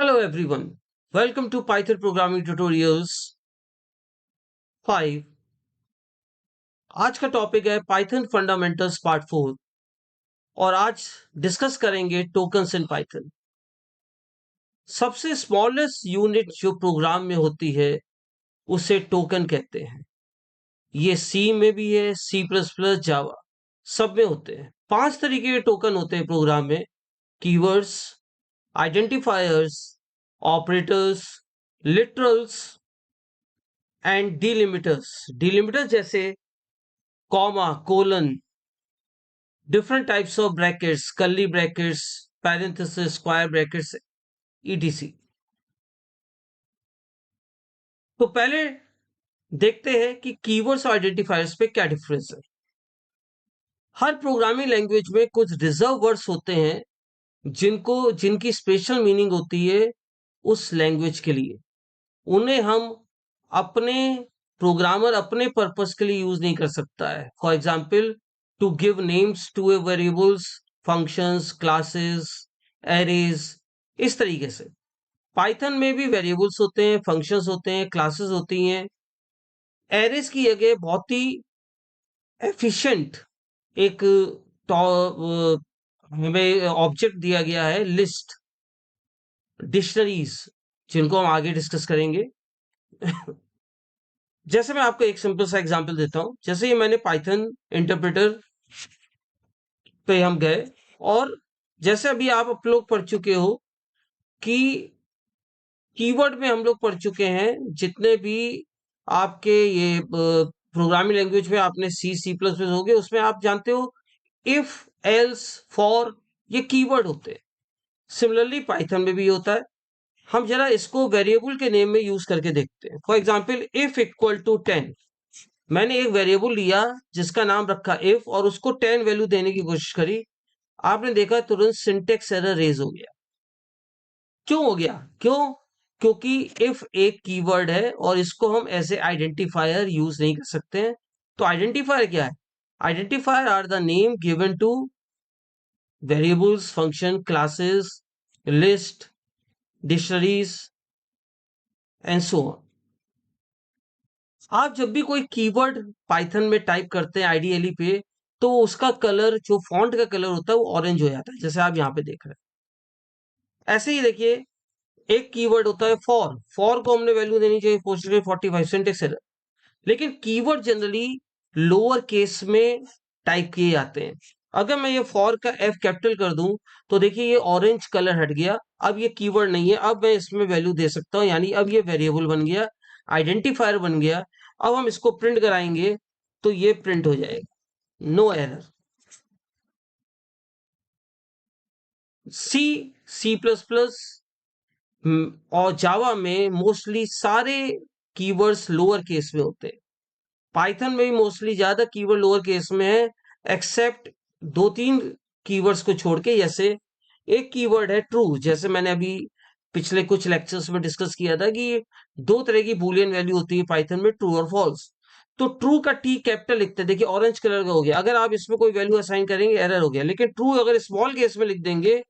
Hello everyone. Welcome to Python Programming Tutorials 5. आज का topic है Python Fundamentals Part 4 और आज डिस्कस करेंगे टोकन्स इन Python. सबसे स्मॉलेस्ट यूनिट जो प्रोग्राम में होती है उसे टोकन कहते हैं. ये सी में भी है, सी प्लस प्लस, जावा सब में होते हैं. 5 तरीके के टोकन होते हैं प्रोग्राम में: keywords, identifiers, operators, literals and delimiters. Delimiters जैसे comma, colon, different types of brackets, curly brackets, parenthesis, square brackets, etc. तो पहले देखते हैं कि कीवर्ड्स और आइडेंटिफायर्स पे क्या डिफरेंस है. हर प्रोग्रामिंग लैंग्वेज में कुछ रिजर्व वर्ड्स होते हैं जिनकी स्पेशल मीनिंग होती है उस लैंग्वेज के लिए. उन्हें हम अपने प्रोग्रामर अपने पर्पस के लिए यूज नहीं कर सकता है. For example, to give names to a variables, functions, classes, arrays, इस तरीके से. पाइथन में भी वेरिएबल्स होते हैं, फंक्शंस होते हैं, क्लासेस होती हैं. एरेज की जगह बहुत ही एफिशिएंट एक हमें ऑब्जेक्ट दिया गया है, लिस्ट, डिक्शनरीज, जिनको हम आगे डिस्कस करेंगे. जैसे मैं आपको एक सिंपल सा एग्जांपल देता हूं. जैसे ये मैंने पाइथन इंटरप्रेटर पे हम गए और जैसे अभी आप लोग पढ़ चुके हो कि कीवर्ड में हम लोग पढ़ चुके हैं. जितने भी आपके ये प्रोग्रामिंग लैंग्वेज में आपने सी, सी प्लस प्लस हो गए, उसमें आप जानते हो इफ, एल्स, फॉर, ये कीवर्ड होते हैं. सिमिलरली पाइथन में भी होता है. हम जरा इसको वेरिएबल के नेम में यूज करके देखते हैं. For example, if equal to 10. मैंने एक वेरिएबल लिया जिसका नाम रखा इफ और उसको 10 वैल्यू देने की कोशिश करी. आपने देखा तुरंत सिंटेक्स एरर रेज हो गया. क्यों हो गया? क्योंकि इफ एक कीवर्ड है और इसको हम एज ए आइडेंटिफायर यूज नहीं कर सकते हैं. तो आइडेंटिफायर क्या है? Identifier are the name given to variables, function, classes, list, dictionaries and so on. आप जब भी कोई कीवर्ड पाइथन में टाइप करते हैं आईडीएलई पे, तो उसका कलर, जो फॉन्ट का कलर होता है, वो ऑरेंज हो जाता है, जैसे आप यहाँ पे देख रहे हैं. ऐसे ही देखिए, एक कीवर्ड होता है फॉर. फॉर को हमने वैल्यू देनी चाहिए 45 सिंटेक्स एरर. लेकिन कीवर्ड जनरली लोअर केस में टाइप किए जाते हैं. अगर मैं ये फॉर का एफ कैपिटल कर दूं तो देखिए ये ऑरेंज कलर हट गया. अब ये कीवर्ड नहीं है, अब मैं इसमें वैल्यू दे सकता हूं, यानी अब ये वेरिएबल बन गया, आइडेंटिफायर बन गया. अब हम इसको प्रिंट कराएंगे तो ये प्रिंट हो जाएगा, नो एरर. सी, सी प्लस प्लस और जावा में मोस्टली सारे कीवर्ड्स लोअर केस में होते हैं. पाइथन में भी मोस्टली ज्यादा कीवर्ड लोअर केस में है, एक्सेप्ट दो तीन कीवर्ड्स को छोड़ के. जैसे एक कीवर्ड है ट्रू. जैसे मैंने अभी पिछले कुछ लेक्चर्स में डिस्कस किया था कि दो तरह की बूलियन वैल्यू होती है पाइथन में, ट्रू और फॉल्स. तो ट्रू का टी कैपिटल लिखते हैं, देखिए ऑरेंज कलर का हो गया. अगर आप इसमें कोई वैल्यू असाइन करेंगे एरर हो गया. लेकिन ट्रू अगर स्मॉल केस में लिख देंगे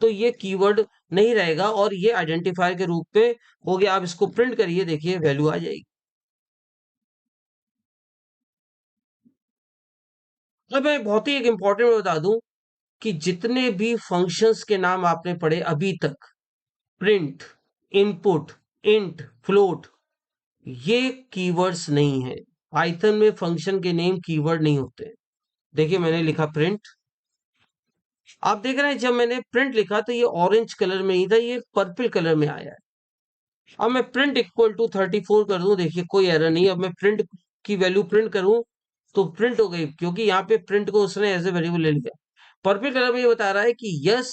तो ये कीवर्ड नहीं रहेगा और ये आइडेंटिफायर के रूप में हो गया. आप इसको प्रिंट करिए, देखिए वैल्यू आ जाएगी. अब मैं बहुत ही एक इंपॉर्टेंट बता दूं कि जितने भी फंक्शंस के नाम आपने पढ़े अभी तक, प्रिंट, इनपुट, इंट, फ्लोट, ये कीवर्ड्स नहीं है. पाइथन में फंक्शन के नेम कीवर्ड नहीं होते. देखिए मैंने लिखा प्रिंट. आप देख रहे हैं जब मैंने प्रिंट लिखा तो ये ऑरेंज कलर में ही था, ये पर्पल कलर में आया है. अब मैं प्रिंट इक्वल टू 34 कर दूं, देखिए कोई एरर नहीं. अब मैं प्रिंट की वैल्यू प्रिंट करूं तो प्रिंट हो गई, क्योंकि यहाँ पे प्रिंट को उसने एज ए वेरिएबल ले लिया. पर्पल कलर में ये बता रहा है कि यस,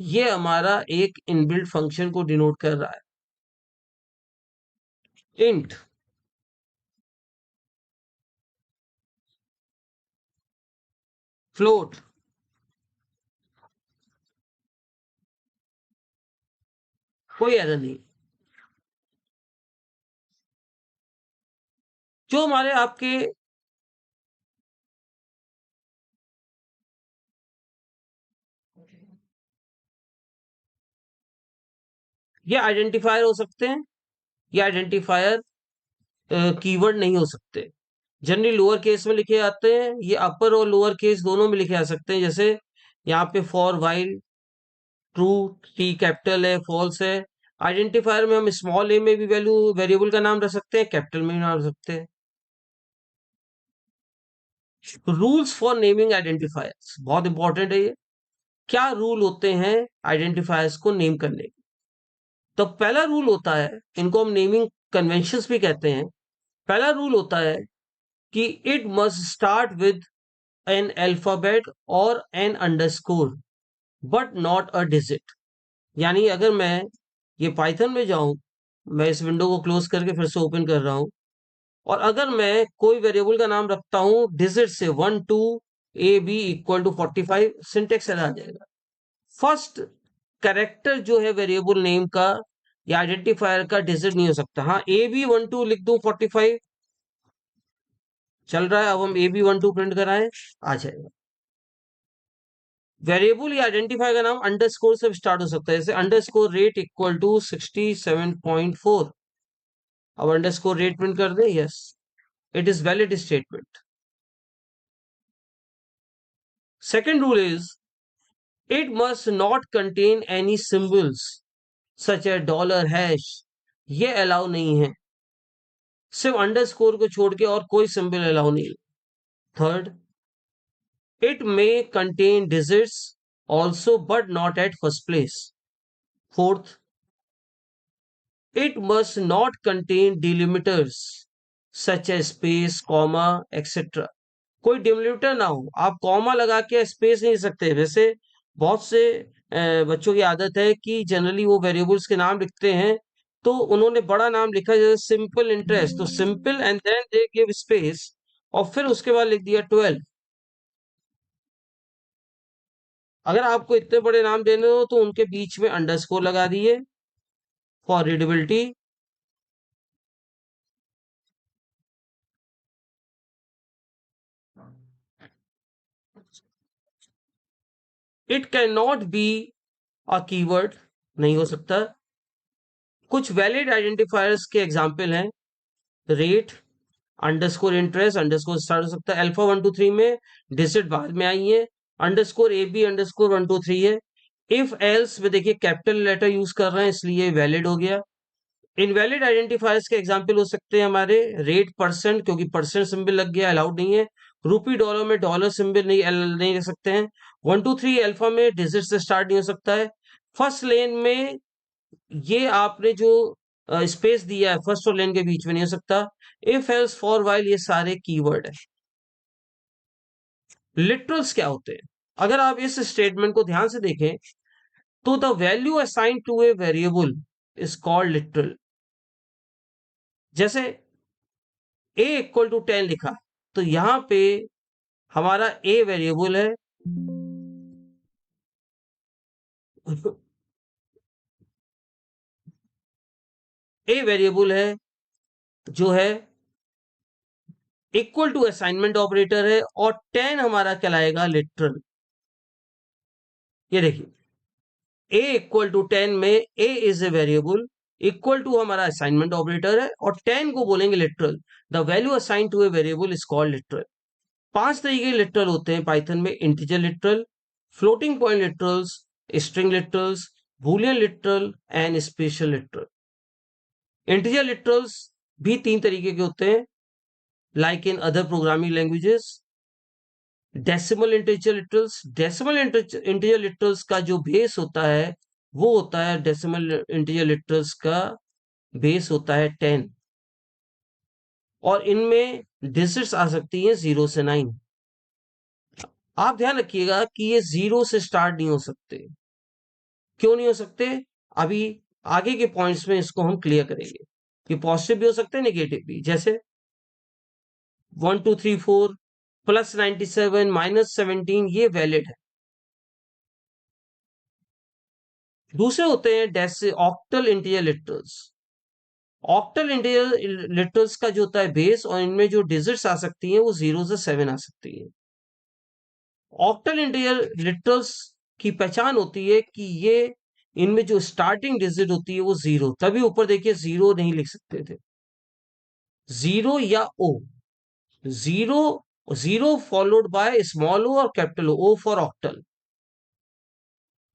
ये हमारा एक इनबिल्ट फंक्शन को डिनोट कर रहा है. इंट, फ्लोट, कोई एरर नहीं. जो हमारे आपके ये आइडेंटिफायर हो सकते हैं, ये आइडेंटिफायर कीवर्ड नहीं हो सकते। जनरली लोअर केस में लिखे जाते हैं, ये अपर और लोअर केस दोनों में लिखे जा सकते हैं। जैसे यहाँ पे for while, true, T capital है, फॉल्स है। आइडेंटिफायर में हम स्मॉल ए में भी वैल्यू वेरिएबल का नाम रख सकते हैं, कैपिटल में भी नाम रख सकते हैं। रूल्स फॉर नेमिंग आइडेंटिफायर्स बहुत इंपॉर्टेंट है ये। क्या रूल होते हैं आइडेंटिफायर्स को नेम करने के? तो पहला रूल होता है, इनको हम नेमिंग कन्वेंशंस भी कहते हैं। पहला रूल होता है कि it must start with an alphabet और an underscore but not a digit. यानी अगर मैं ये पाइथन में जाऊं, मैं इस विंडो को क्लोज करके फिर से ओपन कर रहा हूं, और अगर मैं कोई वेरिएबल का नाम रखता हूं डिजिट से 1 2 A B equal to 45, syntax आ जाएगा। फर्स्ट कैरेक्टर जो है वेरिएबल नेम का या आइडेंटिफायर का डिजिट नहीं हो सकता। हाँ, ए बी 1 2 लिख दूं, 45 चल रहा है। अब हम ए बी 1 2 प्रिंट कराएं, आ जाएगा। वेरिएबल या आइडेंटिफायर का नाम अंडरस्कोर से स्टार्ट हो सकता है, जैसे अंडरस्कोर रेट इक्वल टू 67.4। अब अंडरस्कोर रेट प्रिंट कर दे, yes, it is valid statement. Second rule is it must not contain any symbols such a dollar hash. ये अलाउ नहीं है, सिर्फ अंडरस्कोर को छोड़ के और कोई सिंबल अलाउ नहीं है। Third, it may contain digits also but not at first place. Fourth, it must not contain delimiters such as space, comma, etc. कोई डिलिमिटर ना हो, आप कॉमा लगा के स्पेस नहीं दे सकते। वैसे बहुत से बच्चों की आदत है कि जनरली वो वेरिएबल्स के नाम लिखते हैं तो उन्होंने बड़ा नाम लिखा, जैसे सिंपल इंटरेस्ट, तो simple and then they give space और फिर उसके बाद लिख दिया 12। अगर आपको इतने बड़े नाम देने हो तो उनके बीच में अंडरस्कोर लगा दिए for readability. It can not be a keyword, नहीं हो सकता। कुछ वैलिड आइडेंटिफायर्स के एग्जाम्पल हैं, rate, underscore interest, underscore start हो सकता है। अल्फा 1 2 3 में डिजिट बाद में आई है। अंडरस्कोर ए बी अंडरस्कोर 1 2 3 है। इफ एल्स में देखिए कैपिटल लेटर यूज कर रहे हैं इसलिए वैलिड हो गया। इनवैलिड आइडेंटिफायर्स के एग्जाम्पल हो सकते हैं हमारे रेट, परसेंट, क्योंकि परसेंट सिंबल लग गया, अलाउड नहीं है। रूपी, डॉलर में डॉलर सिंबल नहीं रख सकते हैं। 1 2 3 अल्फा में डिजिट से स्टार्ट नहीं हो सकता है। फर्स्ट लेन में ये आपने जो स्पेस दिया है फर्स्ट और लेन के बीच में नहीं हो सकता। इफ एल्स फॉर वाइल ये सारे कीवर्ड है। लिटरल्स क्या होते हैं? अगर आप इस स्टेटमेंट को ध्यान से देखें तो the value assign to a variable is called literal. जैसे a इक्वल टू 10 लिखा तो यहां पे हमारा a वेरिएबल है, a वेरिएबल है जो है इक्वल टू असाइनमेंट ऑपरेटर है, और 10 हमारा कहलाएगा लिटरल। ये देखिए a इक्वल टू 10 में a is a variable, equal to हमारा असाइनमेंट ऑपरेटर है, और 10 को बोलेंगे literal. The value assign to a variable is called literal. 5 तरीके के लिटरल होते हैं पाइथन में, integer literal, floating point literals, string literals, boolean literal and special literal. Integer literals भी 3 तरीके के होते हैं, like in other programming languages. Decimal integer literals, decimal integer literals का जो बेस होता है वो होता है, डेसिमल इंटीजर लिटरल्स का बेस होता है 10, और इनमें डिजिट्स आ सकती हैं 0 से 9। आप ध्यान रखिएगा कि ये 0 से स्टार्ट नहीं हो सकते। क्यों नहीं हो सकते? अभी आगे के पॉइंट्स में इसको हम क्लियर करेंगे। ये पॉजिटिव भी हो सकते हैं, नेगेटिव भी। जैसे 1 2 3 4 प्लस 97 माइनस 17 ये वैलिड है। दूसरे होते हैं deci octal integer literals. Octal integer literals का जो होता है बेस, और इनमें जो डिजिट्स आ सकती हैं वो 0 से 7 आ सकती है। ऑक्टल इंटीजर लिटरल्स की पहचान होती है कि ये इनमें जो स्टार्टिंग डिजिट होती है वो जीरो, तभी ऊपर देखिए जीरो नहीं लिख सकते थे, जीरो या O, zero, zero followed by small O और कैपिटल ओ फॉर ऑक्टल,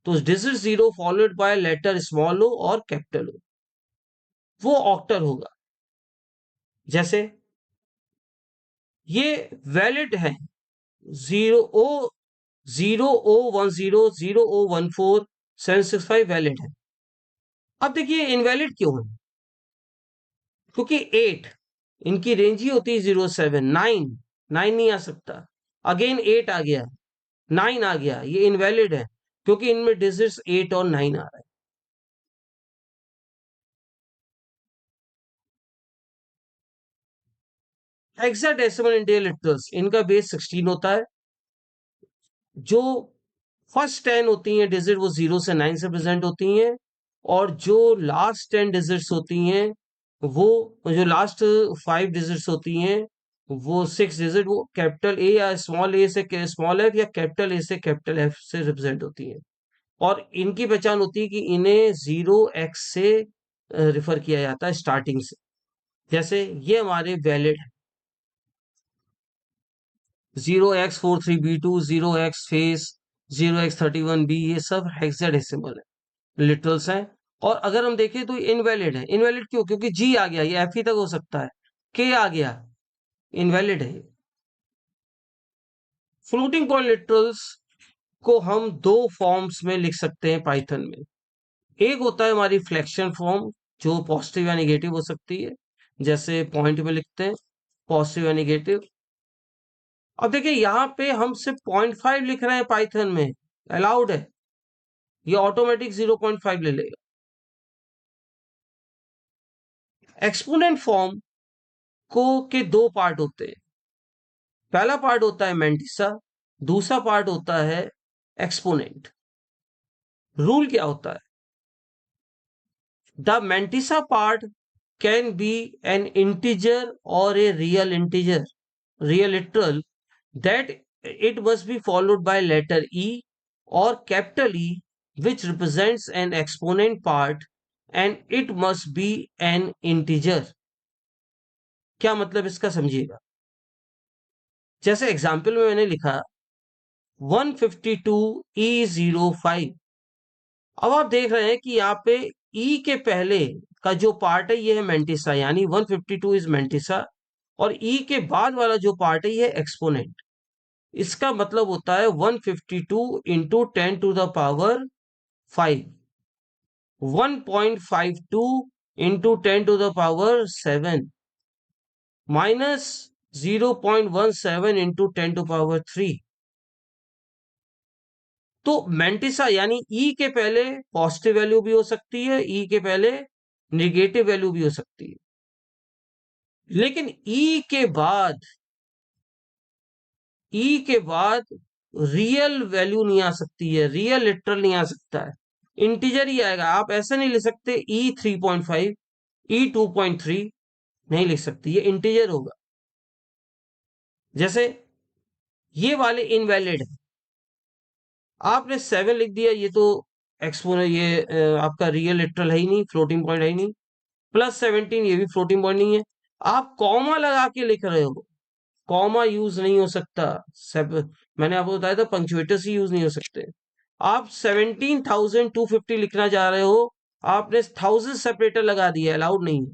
तो digit zero followed by letter small O और कैपिटल ओ, वो ऑक्टल होगा। जैसे ये वैलिड है, जीरो ओ, 0 O 10 0 0 O 14 765 वैलिड है। अब देखिए इनवैलिड क्यों है, क्योंकि 8 इनकी रेंज ही होती है 0 7 9, 9 नहीं आ सकता, अगेन 8 आ गया, 9 आ गया, ये इनवैलिड है क्योंकि इनमें डिजिट्स 8 और 9 आ रहा है। हेक्साडेसिमल इंडियलिटरल्स, इनका बेस 16 होता है, जो फर्स्ट 10 होती हैं डिजिट वो 0 से 9 से प्रेजेंट होती हैं, और जो लास्ट 10 डिजिट्स होती हैं वो, जो लास्ट 5 डिजिट्स होती हैं वो 6 डिजिट, वो कैपिटल ए या स्मॉल ए से स्मॉल एफ या कैपिटल ए से कैपिटल एफ से रिप्रेजेंट होती हैं, और इनकी पहचान होती है कि इन्हें 0x से रिफर किया जाता है स्टार्टिंग से। जैसे ये हमारे वैलिड है, 0x43b2, 0x फेस, 0x31b, ये सब हेक्साडेसिमल है, लिटरल्स हैं। और अगर हम देखें तो इनवैलिड है, इनवैलिड क्यों, क्योंकि जी आ गया, ये एफ ही तक हो सकता है, के आ गया, इनवैलिड है। फ्लोटिंग पॉइंट लिटरल्स को हम दो फॉर्म्स में लिख सकते हैं पाइथन में। एक होता है हमारी फ्लेक्शन फॉर्म, जो पॉजिटिव या निगेटिव हो सकती है, जैसे पॉइंट में लिखते हैं पॉजिटिव या निगेटिव। अब देखिए यहाँ पे हम सिर्फ 0.5 लिख रहे हैं पाइथन में, अलाउड है, ये ऑटोमेटिक 0.5 ले लेगा। एक्सपोनेंट फॉर्म को के दो पार्ट होते हैं, पहला पार्ट होता है मैंटिसा, दूसरा पार्ट होता है एक्सपोनेंट। रूल क्या होता है, the mantissa part can be an integer और a real integer, real literal, that it must be followed by letter E or capital E, which represents an exponent part, and it must be an integer। क्या मतलब इसका समझिएगा, जैसे example में मैंने लिखा 152E05। अब आप देख रहे हैं कि यहाँ पे E के पहले का जो पार्ट है ये है मेंटिसा, यानी 152 इज मेंटिसा, और E के बाद वाला जो पार्ट है ये एक्सपोनेंट। इसका मतलब होता है 152 into 10 to the power 5, 1.52 into 10 to the power 7, minus 0.17 into 10 to the power 3। तो मेंटिसा यानी ई के पहले पॉजिटिव वैल्यू भी हो सकती है, ई के पहले निगेटिव वैल्यू भी हो सकती है, लेकिन ई के बाद रियल वैल्यू नहीं आ सकती है, रियल लिटरल नहीं आ सकता है, इंटीजर ही आएगा। आप ऐसे नहीं लिख सकते E 3.5, E 2.3, नहीं लिख सकते, ये इंटीजर होगा। जैसे ये वाले इनवैलिड है, आपने 7 लिख दिया, ये तो एक्सपोन, ये आपका रियल लिटरल है ही नहीं, फ्लोटिंग पॉइंट है ही नहीं। +17 ये भी फ्लोटिंग पॉइंट नहीं है। आप कॉमा लगा के लिख रहे हो, कॉमा यूज नहीं हो सकता, सब मैंने आपको बताया था पंक्चुएटर्स ही यूज नहीं हो सकते। आप 17,250 लिखना चाह रहे हो, आपने 1000 सेपरेटर लगा दिया, अलाउड नहीं है।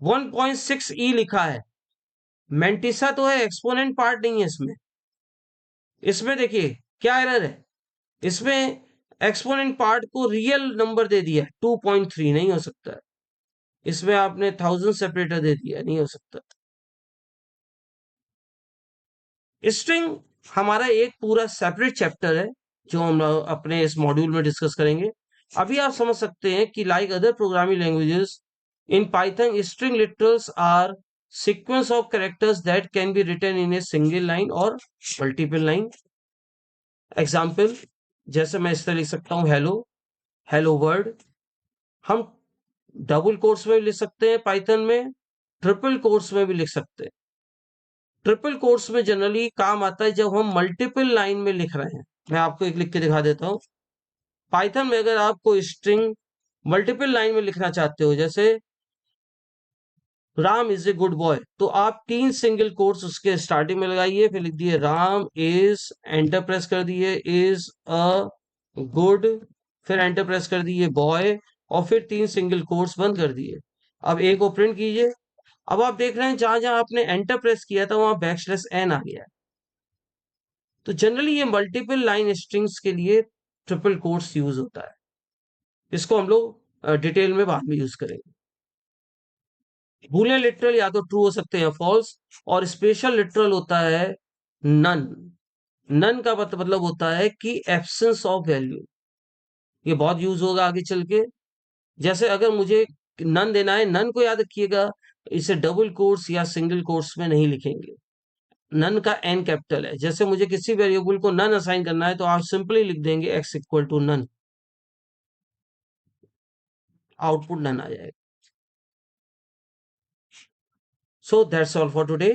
1.6 ई लिखा है, मेंटिसा तो है, एक्सपोनेंट पार्ट नहीं है इसमें। इसमें देखिए क्या एरर है, इसमें एक्सपोनेंट पार्ट को रियल नंबर दे दिया 2.3, नहीं हो सकता है। इसमें आपने 1000 सेपरेटर दे दिया, नहीं हो सकता। स्ट्रिंग हमारा एक पूरा सेपरेट चैप्टर है, जो हम अपने इस मॉड्यूल में डिस्कस करेंगे। अभी आप समझ सकते हैं कि like other programming languages, in Python string literals are sequence of characters that can be written in a single line और मल्टीपल लाइन। एग्जाम्पल, जैसे मैं इस तरह लिख सकता हूँ हेलो, हेलो वर्ल्ड। हम डबल कोट्स में भी लिख सकते हैं पाइथन में, ट्रिपल कोट्स में भी लिख सकते हैं। ट्रिपल कोट्स में जनरली काम आता है जब हम मल्टीपल लाइन में लिख रहे हैं। मैं आपको एक लिख के दिखा देता हूं, पाइथन में अगर आप कोई स्ट्रिंग मल्टीपल लाइन में लिखना चाहते हो, जैसे Ram is a good boy, तो आप 3 सिंगल कोट्स उसके स्टार्टिंग में लगाइए, फिर लिख दिए राम इज, एंटर प्रेस कर दिए, इज अ गुड, फिर एंटर प्रेस कर दिए बॉय, और फिर 3 सिंगल कोट्स बंद कर दिए। अब ए को प्रिंट कीजिए। अब आप देख रहे हैं जहां जहां आपने एंटर प्रेस किया था वहां बैकस्लैश एन आ गया है। तो जनरली ये मल्टीपल लाइन स्ट्रिंग्स के लिए ट्रिपल कोट्स यूज होता है। इसको हम लोग डिटेल में बाद में यूज करेंगे। बूलियन लिटरल या तो ट्रू हो सकते हैं फॉल्स, और स्पेशल लिटरल होता है नन। नन का मतलब होता है कि एब्सेंस ऑफ वैल्यू। ये बहुत यूज होगा आगे चल के। जैसे अगर मुझे नन देना है, नन को याद रखिएगा, इसे डबल कोट्स या सिंगल कोट्स में नहीं लिखेंगे। नन का एन कैपिटल है। जैसे मुझे किसी वेरिएबल को नन असाइन करना है तो आप सिंपली लिख देंगे X equal to none, output none आ जाएगा। So that's all for today.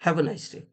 Have a nice day.